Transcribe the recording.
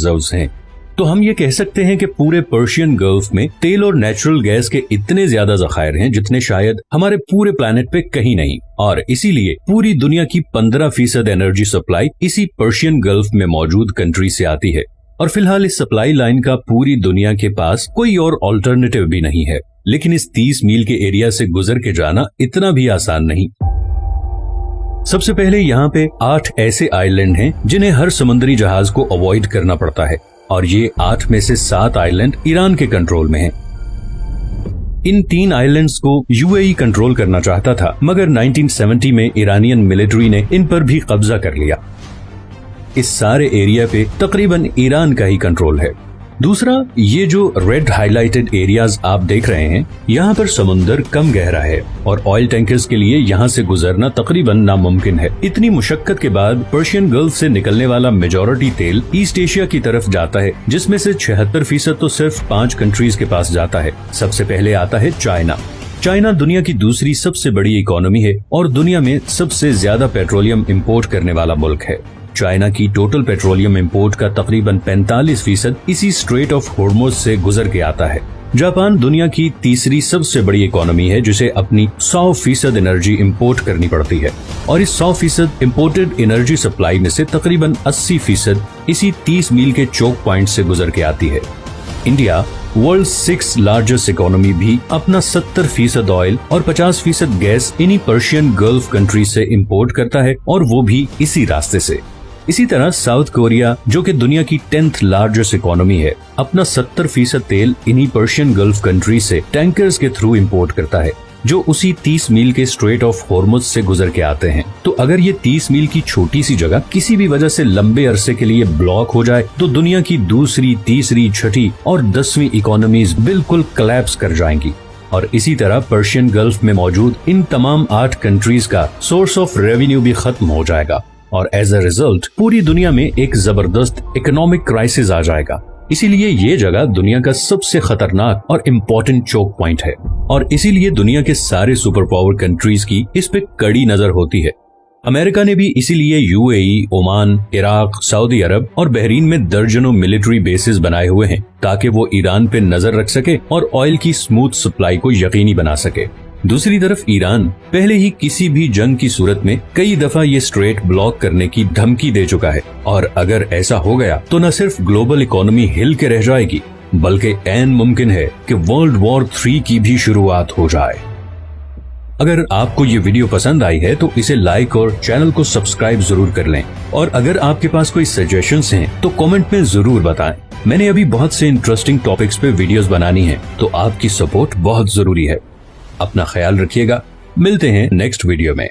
Reserves हैं। तो हम ये कह सकते हैं कि पूरे पर्शियन गल्फ में तेल और नेचुरल गैस के इतने ज्यादा जखायर हैं जितने शायद हमारे पूरे प्लेनेट पे कहीं नहीं, और इसीलिए पूरी दुनिया की 15% एनर्जी सप्लाई इसी पर्शियन गल्फ में मौजूद कंट्री से आती है। और फिलहाल इस सप्लाई लाइन का पूरी दुनिया के पास कोई और ऑल्टरनेटिव भी नहीं है। लेकिन इस 30 मील के एरिया से गुजर के जाना इतना भी आसान नहीं। सबसे पहले यहाँ पे 8 ऐसे आइलैंड हैं जिन्हें हर समुद्री जहाज को अवॉइड करना पड़ता है, और ये 8 में से 7 आइलैंड ईरान के कंट्रोल में हैं। इन 3 आइलैंड्स को यूएई कंट्रोल करना चाहता था, मगर 1970 में ईरानियन मिलिट्री ने इन पर भी कब्जा कर लिया। इस सारे एरिया पे तकरीबन ईरान का ही कंट्रोल है। दूसरा, ये जो रेड हाईलाइटेड एरियाज आप देख रहे हैं, यहाँ पर समुंदर कम गहरा है और ऑयल टैंकर्स के लिए यहाँ से गुजरना तकरीबन नामुमकिन है। इतनी मुशक्कत के बाद पर्शियन गल्फ से निकलने वाला मेजॉरिटी तेल ईस्ट एशिया की तरफ जाता है, जिसमें से 76% तो सिर्फ 5 कंट्रीज के पास जाता है। सबसे पहले आता है चाइना। चाइना दुनिया की दूसरी सबसे बड़ी इकोनॉमी है और दुनिया में सबसे ज्यादा पेट्रोलियम इंपोर्ट करने वाला मुल्क है। चाइना की टोटल पेट्रोलियम इंपोर्ट का तकरीबन 45% इसी स्ट्रेट ऑफ हॉर्मुज़ से गुजर के आता है। जापान दुनिया की तीसरी सबसे बड़ी इकोनॉमी है, जिसे अपनी 100% एनर्जी इंपोर्ट करनी पड़ती है, और इस 100% इंपोर्टेड एनर्जी सप्लाई में से तकरीबन 80% इसी 30 मील के चोक पॉइंट से गुजर के आती है। इंडिया, वर्ल्ड 6 लार्जेस्ट इकोनॉमी, भी अपना 70% ऑयल और 50% गैस इन्हीं पर्शियन गल्फ कंट्री से इंपोर्ट करता है, और वो भी इसी रास्ते से। इसी तरह साउथ कोरिया, जो कि दुनिया की 10th लार्जेस्ट इकोनॉमी है, अपना 70% तेल इन्हीं पर्शियन गल्फ कंट्री से टैंकर्स के थ्रू इंपोर्ट करता है, जो उसी 30 मील के स्ट्रेट ऑफ हॉर्मुज़ से गुजर के आते हैं। तो अगर ये 30 मील की छोटी सी जगह किसी भी वजह से लंबे अरसे के लिए ब्लॉक हो जाए, तो दुनिया की दूसरी, तीसरी, छठी और 10वीं इकोनॉमीज बिल्कुल कोलैप्स कर जाएंगी। और इसी तरह पर्शियन गल्फ में मौजूद इन तमाम 8 कंट्रीज का सोर्स ऑफ रेवेन्यू भी खत्म हो जाएगा, और एज अ रिजल्ट पूरी दुनिया में एक जबरदस्त इकोनॉमिक क्राइसिस आ जाएगा। इसीलिए ये जगह दुनिया का सबसे खतरनाक और इम्पोर्टेंट चोक पॉइंट है, और इसीलिए दुनिया के सारे सुपर पावर कंट्रीज की इस पे कड़ी नजर होती है। अमेरिका ने भी इसीलिए यूएई, ओमान, इराक, सऊदी अरब और बहरीन में दर्जनों मिलिट्री बेसिस बनाए हुए हैं, ताकि वो ईरान पे नजर रख सके और ऑयल की स्मूथ सप्लाई को यकीनी बना सके। दूसरी तरफ ईरान पहले ही किसी भी जंग की सूरत में कई दफा ये स्ट्रेट ब्लॉक करने की धमकी दे चुका है, और अगर ऐसा हो गया तो न सिर्फ ग्लोबल इकोनॉमी हिल के रह जाएगी, बल्कि ऐन मुमकिन है कि वर्ल्ड वॉर 3 की भी शुरुआत हो जाए। अगर आपको ये वीडियो पसंद आई है तो इसे लाइक और चैनल को सब्सक्राइब जरूर कर लें, और अगर आपके पास कोई सजेशंस हैं तो कमेंट में जरूर बताएं। मैंने अभी बहुत से इंटरेस्टिंग टॉपिक्स पे वीडियोस बनानी है, तो आपकी सपोर्ट बहुत जरूरी है। अपना ख्याल रखिएगा, मिलते हैं नेक्स्ट वीडियो में।